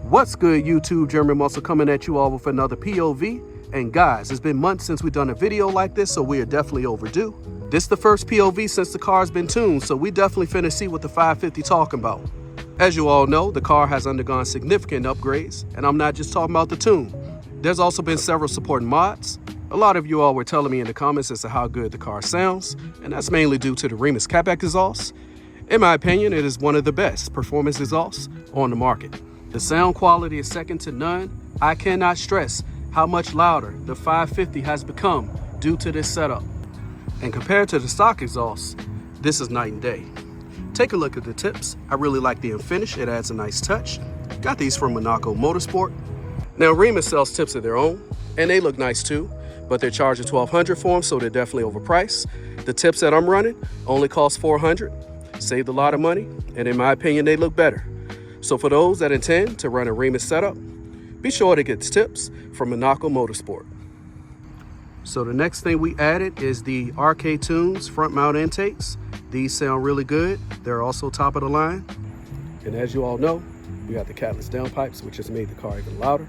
What's good, YouTube? German Muscle coming at you all with another POV. And guys, it's been months since we've done a video like this, so we are definitely overdue. This is the first POV since the car's been tuned, so we definitely finna see what the 550 talking about. As you all know, the car has undergone significant upgrades, and I'm not just talking about the tune. There's also been several supporting mods. A lot of you all were telling me in the comments as to how good the car sounds, and that's mainly due to the Remus Catback exhaust. In my opinion, it is one of the best performance exhausts on the market. The sound quality is second to none. I cannot stress how much louder the 550 has become due to this setup. And compared to the stock exhaust, this is night and day. Take a look at the tips. I really like the finish. It adds a nice touch. Got these from Monaco Motorsport. Now Remus sells tips of their own, and they look nice too, but they're charging $1,200 for them, so they're definitely overpriced. The tips that I'm running only cost $400. Saved a lot of money, and in my opinion, they look better. So for those that intend to run a Remus setup, be sure to get the tips from Monaco Motorsport. So the next thing we added is the RKTunes front mount intakes. These sound really good. They're also top of the line. And as you all know, we got the Catless Downpipes, which has made the car even louder.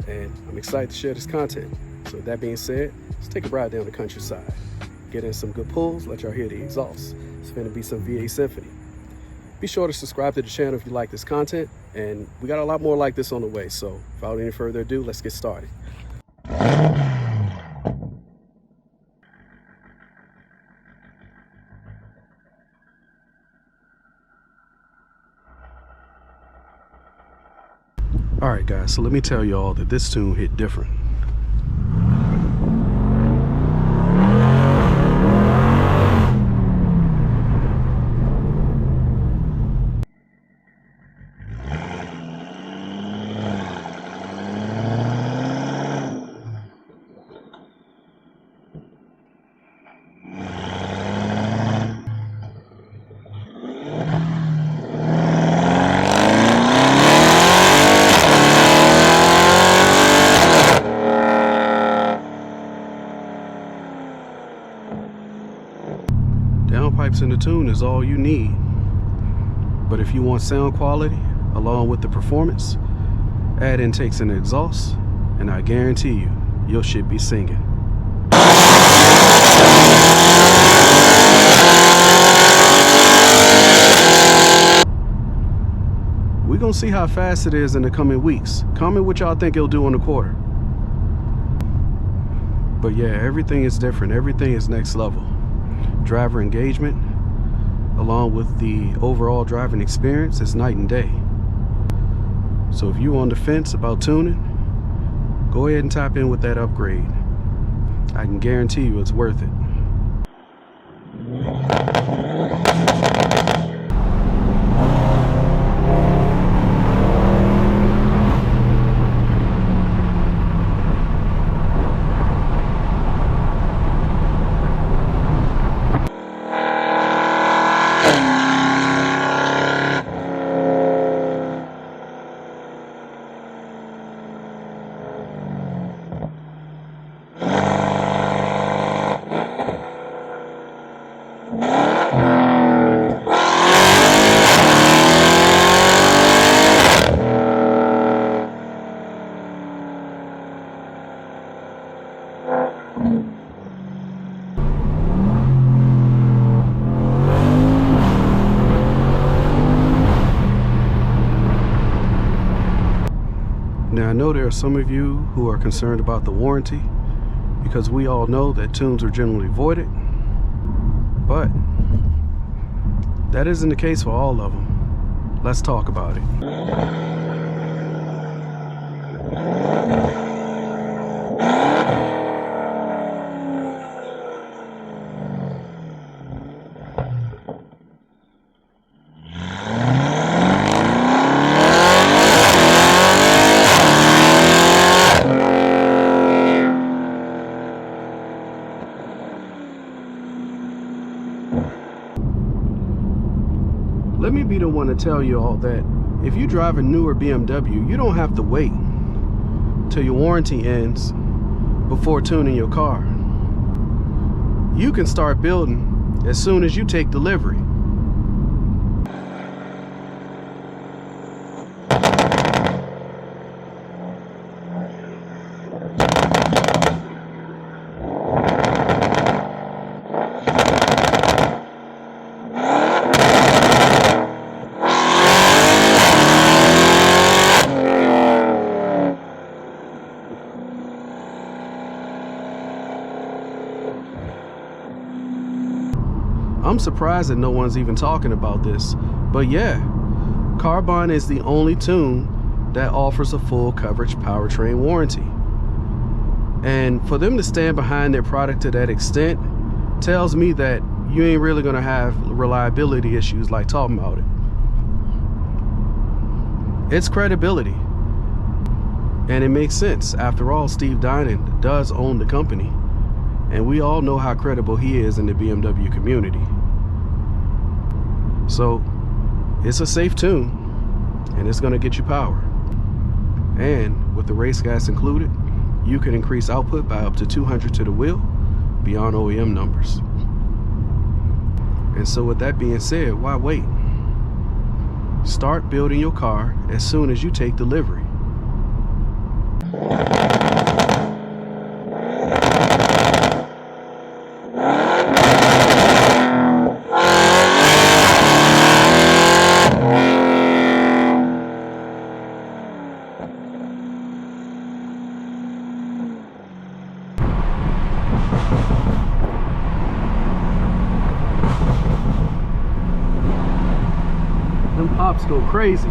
And I'm excited to share this content. So with that being said, let's take a ride down the countryside. Get in some good pulls, let y'all hear the exhaust. It's gonna be some V8 Symphony. Be sure to subscribe to the channel if you like this content, and we got a lot more like this on the way. So without any further ado, let's get started. All right, guys, so let me tell y'all that this tune hit different. Downpipes in the tune is all you need. But if you want sound quality along with the performance, add intakes and exhaust, and I guarantee you, your shit be singing. We're gonna see how fast it is in the coming weeks. Comment what y'all think it'll do on the quarter. But yeah, everything is different. Everything is next level. Driver engagement, along with the overall driving experience, is night and day. So if you're on the fence about tuning, go ahead and tap in with that upgrade. I can guarantee you it's worth it. Now I know there are some of you who are concerned about the warranty, because we all know that tunes are generally voided, but that isn't the case for all of them. Let's talk about it. Let me be the one to tell you all that if you drive a newer BMW, you don't have to wait till your warranty ends before tuning your car. You can start building as soon as you take delivery. I'm surprised that no one's even talking about this, but yeah, Carbahn is the only tune that offers a full coverage powertrain warranty. And for them to stand behind their product to that extent tells me that you ain't really gonna have reliability issues like talking about it. It's credibility. And it makes sense. After all, Steve Dinan does own the company. And we all know how credible he is in the BMW community. So it's a safe tune, and it's gonna get you power. And with the race gas included, you can increase output by up to 200 to the wheel beyond OEM numbers. And so with that being said, why wait? Start building your car as soon as you take delivery. Them pops go crazy.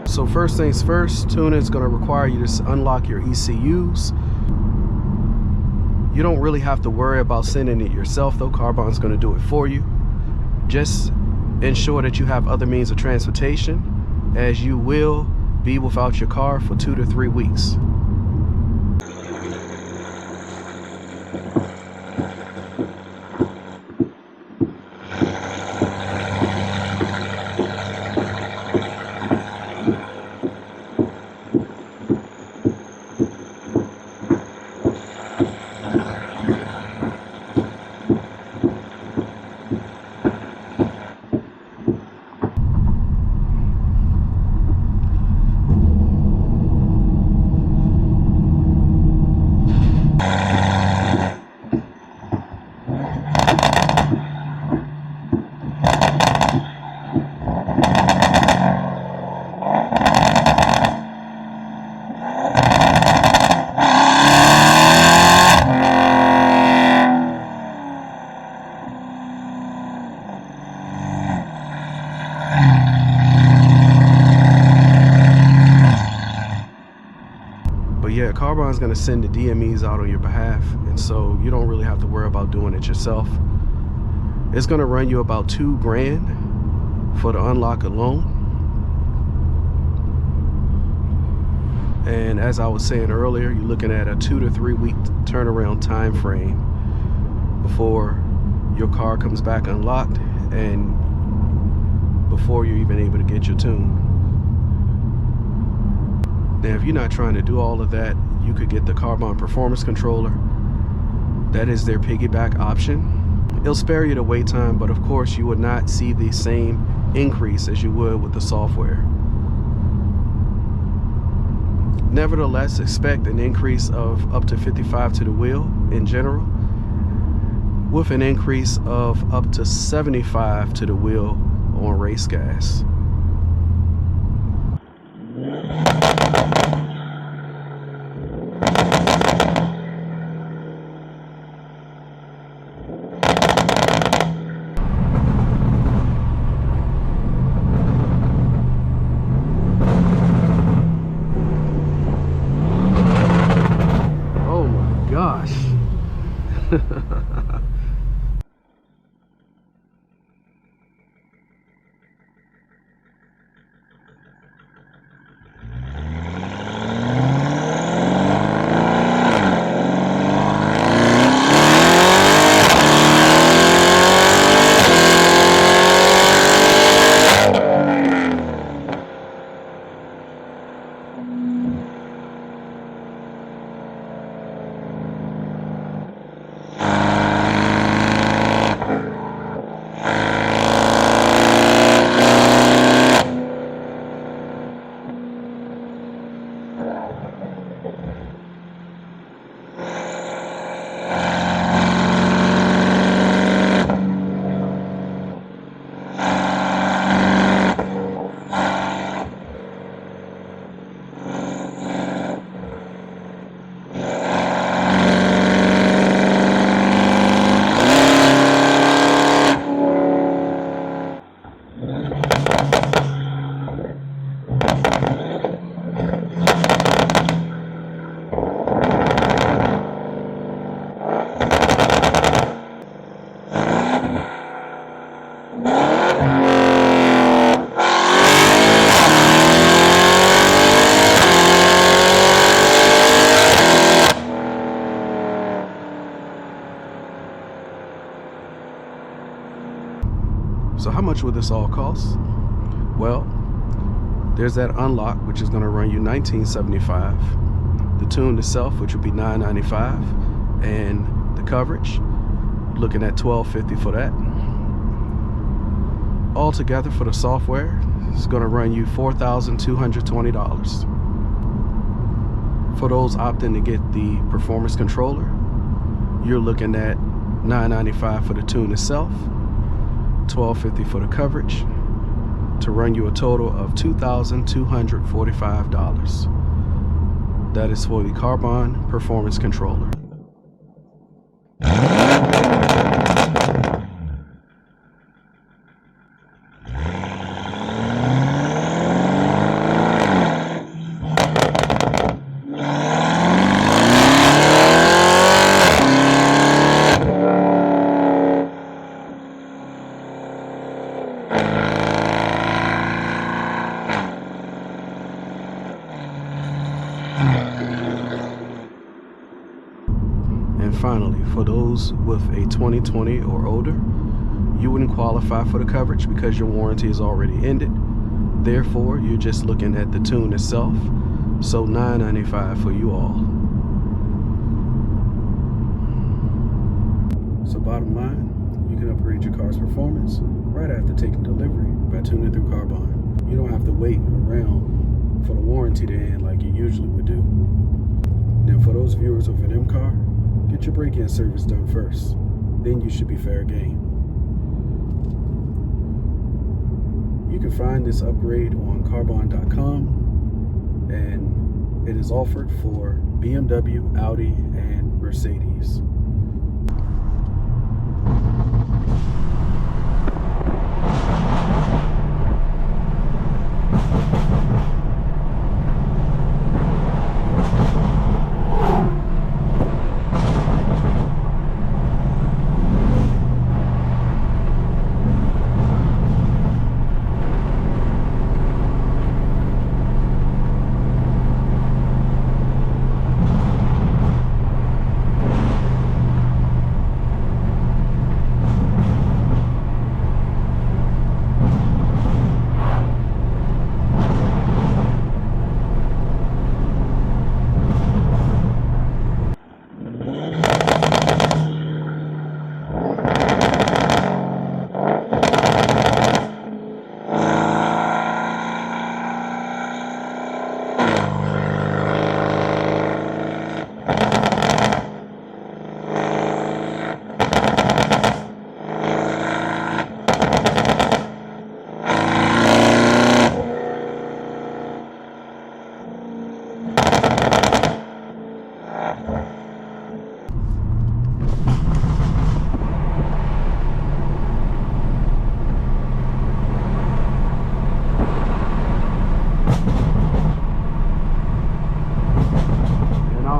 So first things first, tuning is going to require you to unlock your ECUs. You don't really have to worry about sending it yourself though. Carbahn's going to do it for you. Just ensure that you have other means of transportation, as you will be without your car for 2 to 3 weeks. going to send the DMEs out on your behalf, and so you don't really have to worry about doing it yourself. It's going to run you about $2 grand for the unlock alone. And as I was saying earlier, you're looking at a 2 to 3 week turnaround time frame before your car comes back unlocked and before you're even able to get your tune. Now, if you're not trying to do all of that, you could get the Carbahn performance controller. That is their piggyback option. It'll spare you the wait time, but of course you would not see the same increase as you would with the software. Nevertheless, expect an increase of up to 55 to the wheel in general, with an increase of up to 75 to the wheel on race gas. Oh my gosh. So how much will this all cost? Well, there's that unlock, which is going to run you $19.75. The tune itself, which would be $9.95, and the coverage, looking at $12.50 for that. Altogether for the software, it's going to run you $4,220. For those opting to get the performance controller, you're looking at $9.95 for the tune itself, $12.50 for the coverage, to run you a total of $2,245. That is for the Carbahn performance controller. And finally, for those with a 2020 or older, you wouldn't qualify for the coverage because your warranty is already ended. Therefore, you're just looking at the tune itself, so $9.95 for you all. So bottom line, you can upgrade your car's performance right after taking delivery by tuning through Carbahn. You don't have to wait around for the warranty to end like you usually would do. Now for those viewers with an M car, get your break-in service done first. Then you should be fair game. You can find this upgrade on Carbahn.com, and it is offered for BMW, Audi, and Mercedes.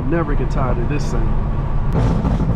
Never get tired of this sound.